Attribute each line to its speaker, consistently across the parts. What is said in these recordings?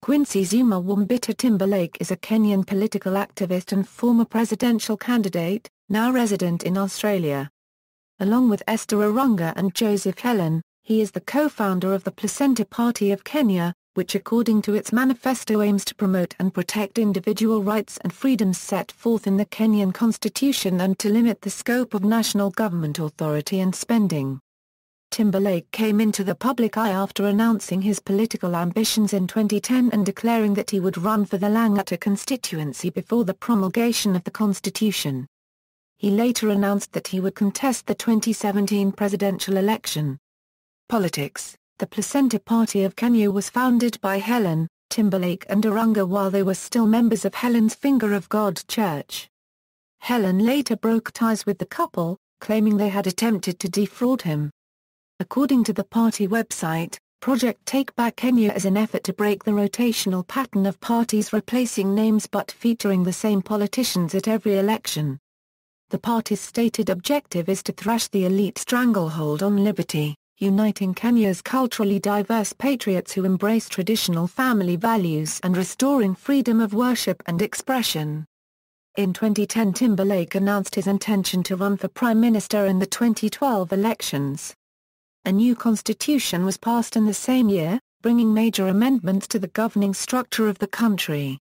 Speaker 1: Quincy Zuma Wambitta Timberlake is a Kenyan political activist and former presidential candidate, now resident in Australia. Along with Esther Arunga and Joseph Hellon, he is the co-founder of the PlaCenta Party of Kenya, which according to its manifesto aims to promote and protect individual rights and freedoms set forth in the Kenyan Constitution and to limit the scope of national government authority and spending. Timberlake came into the public eye after announcing his political ambitions in 2010 and declaring that he would run for the Lang'ata Constituency before the promulgation of the Constitution. He later announced that he would contest the 2017 presidential election. Politics. The PlaCenta Party of Kenya was founded by Hellon, Timberlake and Arunga while they were still members of Hellon's Finger of God Church. Hellon later broke ties with the couple, claiming they had attempted to defraud him. According to the party website, Project Take Back Kenya is an effort to break the rotational pattern of parties replacing names but featuring the same politicians at every election. The party's stated objective is to thrash the elite stranglehold on liberty, uniting Kenya's culturally diverse patriots who embrace traditional family values and restoring freedom of worship and expression. In 2010 Timberlake announced his intention to run for Prime Minister in the 2012 elections. A new constitution was passed in the same year, bringing major amendments to the governing structure of the country.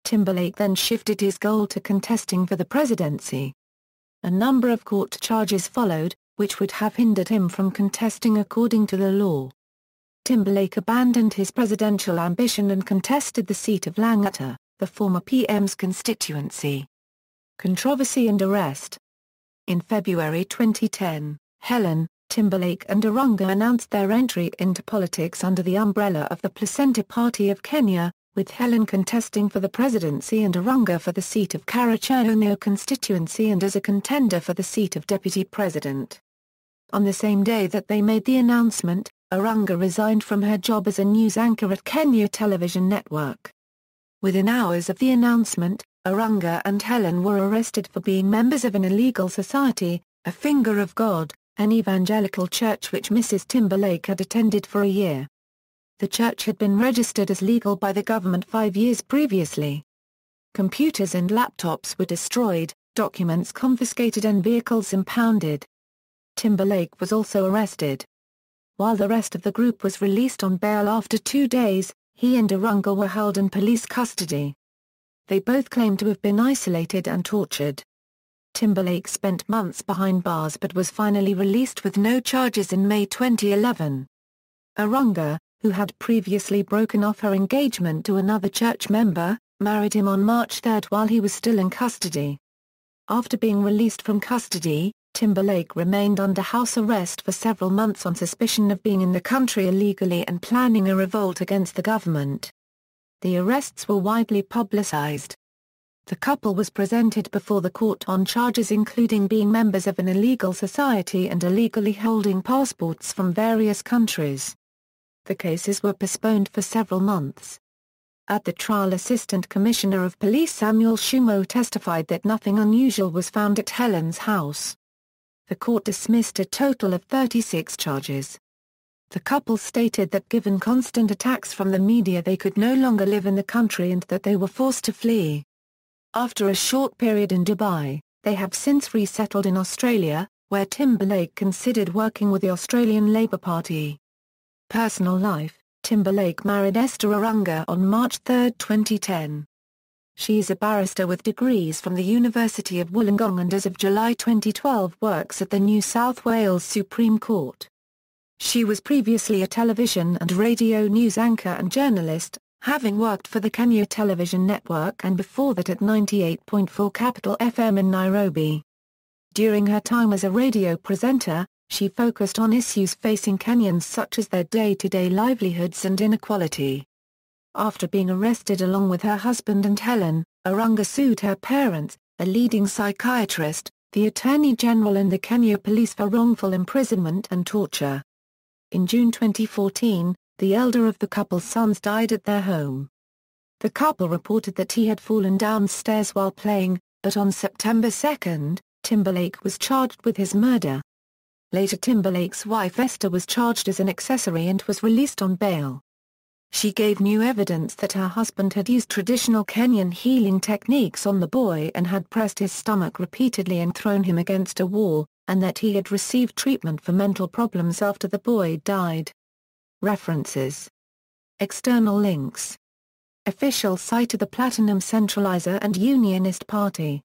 Speaker 1: Timberlake then shifted his goal to contesting for the presidency. A number of court charges followed, which would have hindered him from contesting according to the law. Timberlake abandoned his presidential ambition and contested the seat of Lang'ata, the former PM's constituency. Controversy and arrest. In February 2010, Hellon, Timberlake and Arunga announced their entry into politics under the umbrella of the PlaCenta Party of Kenya, with Hellon contesting for the presidency and Arunga for the seat of Karachuonyo constituency and as a contender for the seat of deputy president. On the same day that they made the announcement, Arunga resigned from her job as a news anchor at Kenya television network. Within hours of the announcement, Arunga and Hellon were arrested for being members of an illegal society, a Finger of God, an evangelical church which Mrs. Timberlake had attended for a year. The church had been registered as legal by the government 5 years previously. Computers and laptops were destroyed, documents confiscated and vehicles impounded. Timberlake was also arrested. While the rest of the group was released on bail after 2 days, he and Arunga were held in police custody. They both claimed to have been isolated and tortured. Timberlake spent months behind bars but was finally released with no charges in May 2011. Arunga, who had previously broken off her engagement to another church member, married him on March 3 while he was still in custody. After being released from custody, Timberlake remained under house arrest for several months on suspicion of being in the country illegally and planning a revolt against the government. The arrests were widely publicized. The couple was presented before the court on charges including being members of an illegal society and illegally holding passports from various countries. The cases were postponed for several months. At the trial, Assistant Commissioner of Police Samuel Shumo testified that nothing unusual was found at Hellon's house. The court dismissed a total of 36 charges. The couple stated that given constant attacks from the media they could no longer live in the country and that they were forced to flee. After a short period in Dubai, they have since resettled in Australia, where Timberlake considered working with the Australian Labor Party. Personal life. Timberlake married Esther Arunga on March 3, 2010. She is a barrister with degrees from the University of Wollongong and as of July 2012 works at the New South Wales Supreme Court. She was previously a television and radio news anchor and journalist, having worked for the Kenya television network and before that at 98.4 Capital FM in Nairobi. During her time as a radio presenter, she focused on issues facing Kenyans such as their day-to-day livelihoods and inequality. After being arrested along with her husband and Hellon, Arunga sued her parents, a leading psychiatrist, the Attorney General and the Kenya Police for wrongful imprisonment and torture. In June 2014, the elder of the couple's sons died at their home. The couple reported that he had fallen downstairs while playing, but on September 2, Timberlake was charged with his murder. Later Timberlake's wife Esther was charged as an accessory and was released on bail. She gave new evidence that her husband had used traditional Kenyan healing techniques on the boy and had pressed his stomach repeatedly and thrown him against a wall, and that he had received treatment for mental problems after the boy died. References. External links. Official site of the Platinum Centralizer and Unionist Party.